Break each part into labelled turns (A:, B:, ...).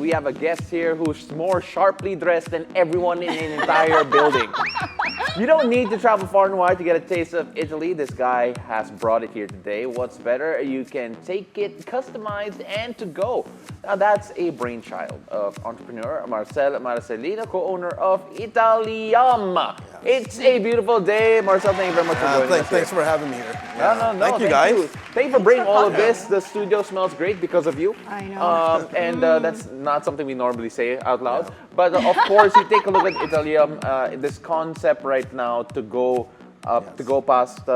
A: we have a guest here who's more sharply dressed than everyone in an entire building. You don't need to travel far and wide to get a taste of Italy. This guy has brought it here today. What's better, you can take it customized and to go. Now that's a brainchild of entrepreneur Marcelle Marcelino, co-owner of Italyumm. It's a beautiful day. Marcelle, thank you very much for joining us.
B: Thanks for having me here.
A: No.
B: Thank you, guys.
A: Thank you for bringing all of this. The studio smells great because of you.
C: I know.
A: And that's not something we normally say out loud. But of course, you take a look at Italyumm, this concept right now to go past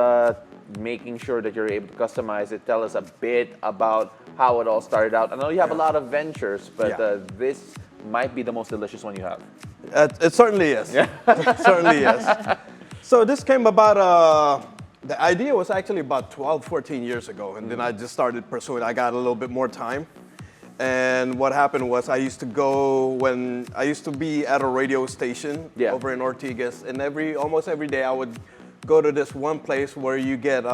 A: making sure that you're able to customize it. Tell us a bit about how it all started out. I know you have a lot of ventures, but this might be the most delicious one you have.
B: It certainly is. It certainly is. So this came about, the idea was actually about 12, 14 years ago. And then I just started pursuing. I got a little bit more time. And what happened was I used to be at a radio station over in Ortigas. And almost every day I would go to this one place where you get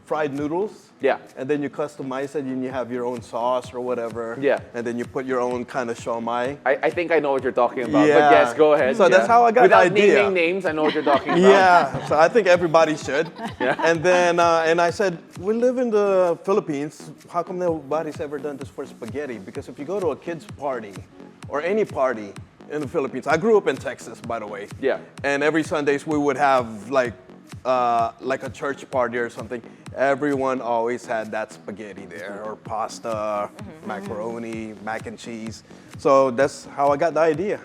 B: fried noodles.
A: Yeah.
B: And then you customize it and you have your own sauce or whatever.
A: Yeah.
B: And then you put your own kind of shawmai.
A: I think I know what you're talking about. But yes, go ahead.
B: So that's how I got the idea.
A: Without naming names, I know what you're talking about.
B: Yeah. So I think everybody should. And then and I said, we live in the Philippines. How come nobody's ever done this for spaghetti? Because if you go to a kid's party or any party in the Philippines, I grew up in Texas, by the way.
A: Yeah.
B: And every Sundays we would have like a church party or something. Everyone always had that spaghetti there, or pasta, macaroni, mac and cheese. So that's how I got the idea.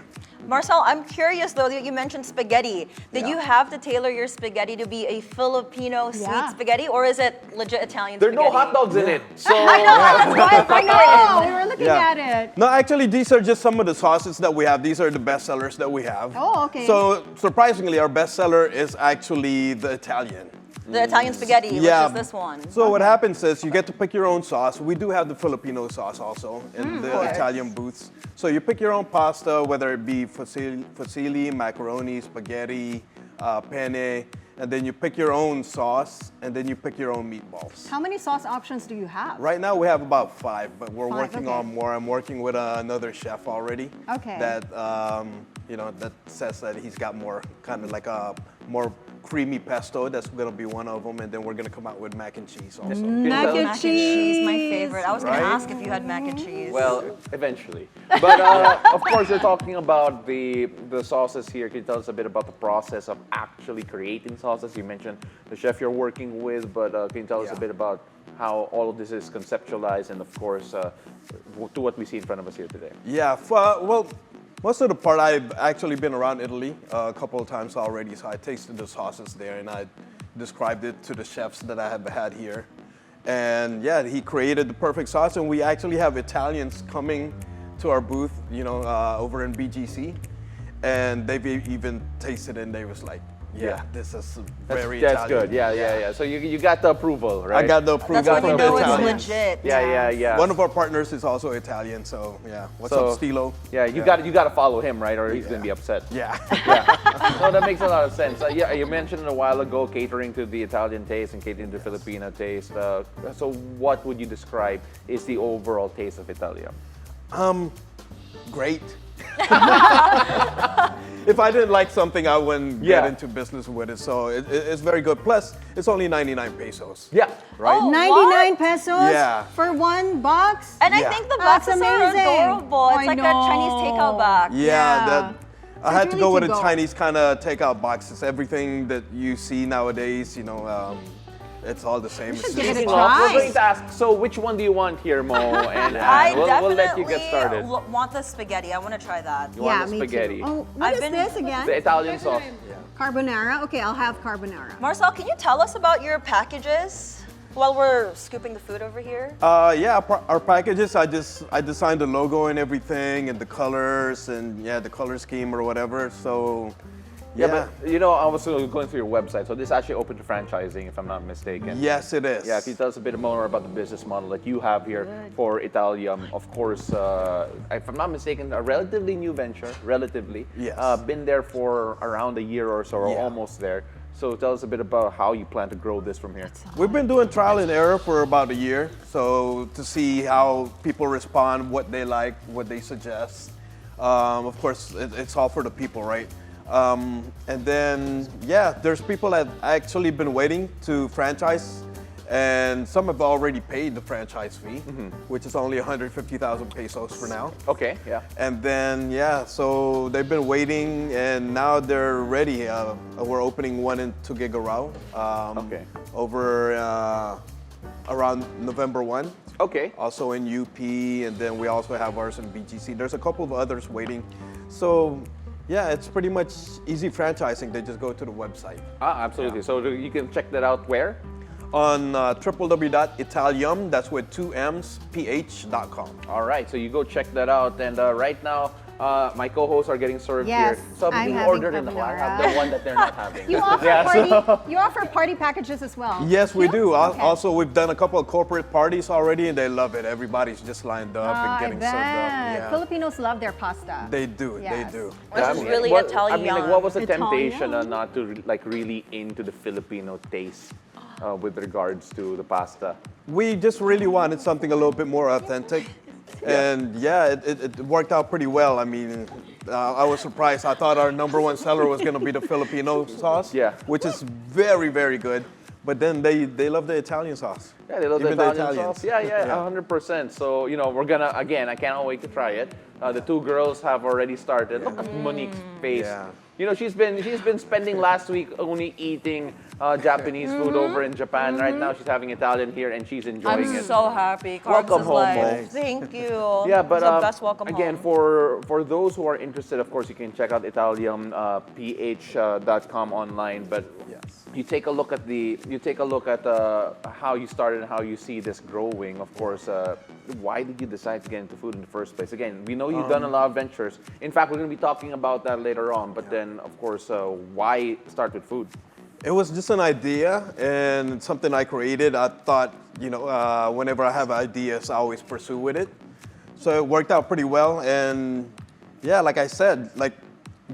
D: Marcel, I'm curious though, you mentioned spaghetti. Did you have to tailor your spaghetti to be a Filipino sweet spaghetti, or is it legit Italian
A: There are
D: spaghetti?
A: no hot dogs in it. So
D: I know, that's why
C: I know. We were looking at it.
B: No, actually, these are just some of the sauces that we have. These are the best sellers that we have.
C: Oh, okay.
B: So surprisingly, our best seller is actually the Italian.
D: The Italian spaghetti, which is this one.
B: So what happens is you get to pick your own sauce. We do have the Filipino sauce also in the Italian booths. So you pick your own pasta, whether it be fusilli, macaroni, spaghetti, penne, and then you pick your own sauce, and then you pick your own meatballs.
C: How many sauce options do you have?
B: Right now we have about 5, but we're
C: 5,
B: working on more. I'm working with another chef already.
C: Okay.
B: That that says that he's got more kind of like a more creamy pesto. That's gonna be one of them, and then we're gonna come out with mac and cheese also.
C: Mac and cheese.
D: My favorite. I was gonna ask if you had mac and cheese.
A: well, eventually. But of course, you're talking about the sauces here. Can you tell us a bit about the process of actually creating sauces? You mentioned the chef you're working with, but can you tell us a bit about how all of this is conceptualized, and of course, to what we see in front of us here today?
B: Yeah, well, most of the part I've actually been around Italy a couple of times already, so I tasted the sauces there and I described it to the chefs that I have had here. And yeah, he created the perfect sauce, and we actually have Italians coming to our booth, over in BGC, and they've even tasted it and they was like, this is very
A: That's
B: Italian.
A: good. Yeah. So you got the approval, right?
B: I got the approval
D: That's when you
B: from the
D: know it's
B: Italians.
D: legit.
A: Yeah.
B: One of our partners is also Italian, so yeah. What's up, Stilo?
A: Yeah, you got to follow him, right? Or he's gonna be upset.
B: Yeah.
A: No, that makes a lot of sense. You mentioned a while ago catering to the Italian taste and catering to the Filipino taste. So what would you describe is the overall taste of Italyumm?
B: Great. If I didn't like something, I wouldn't get into business with it. So it's very good. Plus, it's only 99 pesos.
A: Yeah.
B: Right?
D: Oh,
C: 99 pesos
B: Yeah.
C: for one box?
D: And I
B: Yeah.
D: think the
C: That's
D: boxes are
C: amazing.
D: adorable. It's
C: I
D: like that Chinese
C: know.
D: takeout box.
B: Yeah. I had to
C: really
B: go with
C: to
B: a
C: go.
B: Chinese kind of takeout boxes. Everything that you see nowadays, it's all the same. It's
C: should give it
B: just-
C: a
A: We're
C: try.
A: going to ask, so which one do you want here, Mo? And
D: I
A: we'll
D: definitely
A: let you get started.
D: want the spaghetti. I want to try that.
A: You want the
C: me
A: spaghetti.
C: too. Oh, what
D: I've
C: is
D: been-
C: this
A: The
C: again?
A: Italian sauce.
C: Carbonara? Okay, I'll have carbonara.
D: Marcel, can you tell us about your packages while we're scooping the food over here?
B: Our packages, I designed the logo and everything, and the colors, and the color scheme or whatever. So,
A: Yeah, but I was going through your website, so this is actually open to franchising, if I'm not mistaken.
B: Yes, it is.
A: Yeah, can you tell us a bit more about the business model that you have here for Italyumm? Of course, if I'm not mistaken, a relatively new venture, relatively.
B: Yes.
A: Been there for around a year or so, or almost there. So tell us a bit about how you plan to grow this from here.
B: We've been doing trial and error for about a year, so to see how people respond, what they like, what they suggest. Of course, it's all for the people, right? And then, yeah, there's people that actually been waiting to franchise, and some have already paid the franchise fee, which is only 150,000 pesos for now.
A: Okay, yeah.
B: And then, yeah, so they've been waiting, and now they're ready. We're opening one in Tuguegarao
A: Okay.
B: over around November 1.
A: Okay.
B: Also in UP, and then we also have ours in BGC. There's a couple of others waiting. So, yeah, it's pretty much easy franchising. They just go to the website.
A: Absolutely.
B: Yeah.
A: So you can check that out where?
B: On www.Italyumm, that's with 2 M's, ph.com.
A: All right, so you go check that out. And right now, my co-hosts are getting served
C: Yes,
A: here. So
C: I'm
A: being
C: having
A: ordered in the I have the one that they're not having.
C: You offer party. You offer party packages as well.
B: Yes, we do.
C: Okay.
B: Also, we've done a couple of corporate parties already, and they love it. Everybody's just lined up and getting served up. Yeah.
C: Filipinos love their pasta.
B: They do,
C: Yes.
B: they do.
D: This is really
A: what,
D: Italian.
A: I mean, like, what was the
C: Italian.
A: temptation not to like really into the Filipino taste with regards to the pasta?
B: We just really wanted something a little bit more authentic. And yeah, it worked out pretty well. I mean, I was surprised. I thought our number one seller was going to be the Filipino sauce,
A: Yeah.
B: which is very, very good. But then they love the Italian sauce.
A: Yeah, they love
B: Even
A: the
B: the
A: Italian
B: Italians.
A: sauce. Yeah,
B: Yeah.
A: 100%. So, you know, we're gonna, again, I cannot wait to try it. The two girls have already started. Look at Monique's face.
B: Yeah.
A: You know, she's been spending last week only eating Japanese food over in Japan. Right now, she's having Italian here, and she's enjoying
D: I'm
A: it.
D: so happy. Carbs
A: Welcome
D: is
A: home,
D: life.
A: Mo.
D: Thank you.
A: Yeah, but
D: it's the best welcome
A: again,
D: home.
A: for those who are interested, of course, you can check out Italyumm ph.com online. But
B: Yes.
A: you take a look at how you started and how you see this growing. Of course, why did you decide to get into food in the first place? Again, we know you've done a lot of ventures. In fact, we're going to be talking about that later on. But then, of course, why start with food?
B: It was just an idea and something I created. I thought, you know, whenever I have ideas, I always pursue with it. So it worked out pretty well. And yeah, like I said, like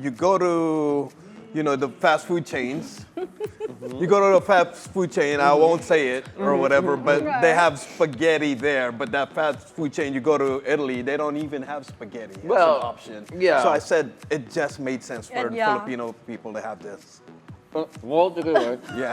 B: you go to, you know, the fast food chains. You go to the fast food chain, I won't say it or whatever, but they have spaghetti there. But that fast food chain, you go to Italy, they don't even have spaghetti as
A: Well,
B: an option.
A: yeah.
B: So I said it just made sense for
D: And
B: the
D: yeah.
B: Filipino people to have this.
A: Yeah.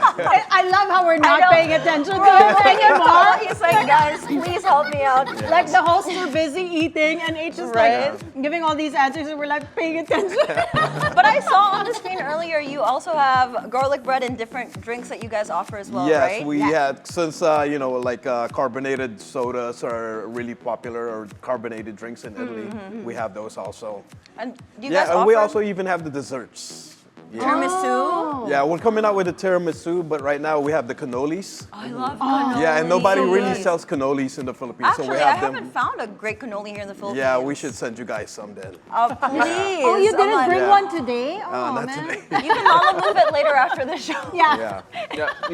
C: I love how we're
D: I know.
C: not paying attention to
D: Bro,
C: it anymore.
D: He's like, guys, please help me out.
C: Like the hosts were busy eating, and H is
D: Right.
C: like giving all these answers, and we're like paying attention.
D: But I saw on the screen earlier, you also have garlic bread and different drinks that you guys offer as well,
B: Yes,
D: right?
B: we
C: Yeah.
B: had, since, you know, like carbonated sodas are really popular, or carbonated drinks in Italy, we have those also.
D: And do you guys
B: Yeah, and
D: offer
B: we also even have the desserts. Yeah.
D: tiramisu?
B: Yeah, we're coming out with the tiramisu, but right now we have the cannolis.
D: I love cannoli.
B: Yeah, and nobody
C: So
B: really
C: good.
B: sells cannolis in the Philippines,
D: Actually,
B: so we
D: I
B: have them.
D: haven't found a great cannoli here in the Philippines.
B: Yeah, we should send you guys some then.
D: Please.
C: Oh, you didn't
D: Aman.
C: bring
B: Yeah.
C: one today? Oh,
B: Not
C: man.
B: today.
D: You can mama move it later after the show.
C: Yeah.
B: Yeah.
A: Yeah.